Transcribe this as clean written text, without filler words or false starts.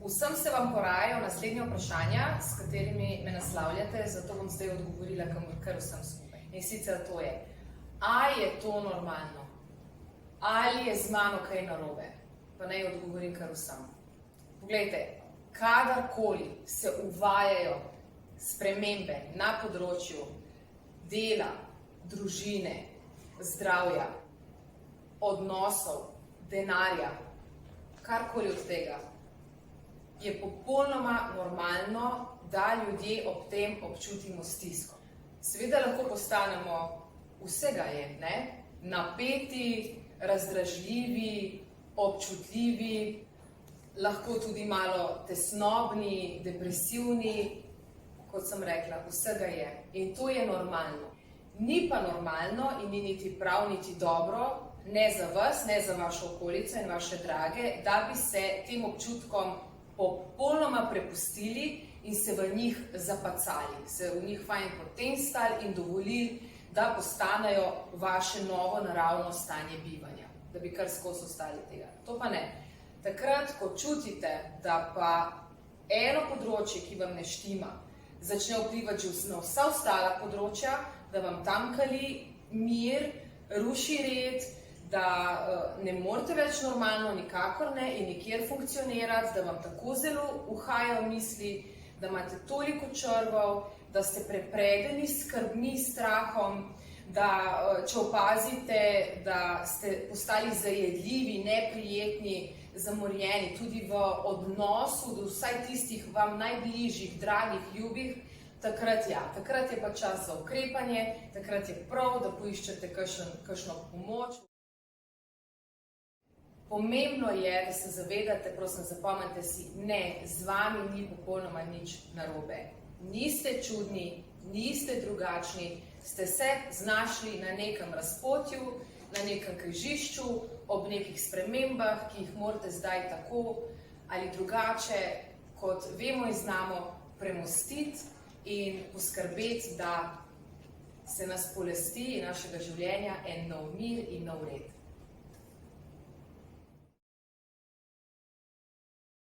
Vsem se vam porajajo naslednje vprašanja, s katerimi me naslavljate, zato bom zdaj odgovorila kar vsem skupaj. In sicer to je, ali je to normalno? Ali je z mano kaj narobe? Pa naj odgovorim kar vsem. Poglejte, kadarkoli se uvajajo spremembe na področju dela, družine, zdravja, odnosov, denarja, karkoli od tega, je popolnoma normalno, da ljudje ob tem občutimo stisko. Seveda lahko postanemo, vsega je, ne? Napeti, razdražljivi, občutljivi, lahko tudi malo tesnobni, depresivni, kot sem rekla, vsega je. In to je normalno. Ni pa normalno in ni niti prav, niti dobro, ne za vas, ne za vašo okolico in vaše drage, da bi se tem občutkom popolnoma prepustili in se v njih zapacali, se v njih fajn potenstali in dovolili, da postanejo vaše novo naravno stanje bivanja, da bi kar skozi ostali tega. To pa ne. Takrat, ko čutite, da pa eno področje, ki vam ne štima, začne vplivati na vsa ostala področja, da vam tam kali mir, ruši red, da ne morete več normalno, nikakor ne in nikjer funkcionirati, da vam tako zelo uhajajo misli, da imate toliko črvov, da ste prepredeni s skrbmi, strahom, da če opazite, da ste postali zajedljivi, neprijetni, zamorjeni, tudi v odnosu do vsaj tistih vam najbližjih, dragih, ljubih, takrat je pa čas za ukrepanje, takrat je prav, da poiščete kakšno pomoč. Pomembno je, da se zavedate, prosim, zapomnite si, ne, z vami ni popolnoma nič narobe. Niste čudni, niste drugačni, ste se znašli na nekem razpotju, na nekem križišču, ob nekih spremembah, ki jih morate zdaj tako ali drugače, kot vemo in znamo, premostiti in poskrbeti, da se nas polesti in našega življenja en nov mir in nov red.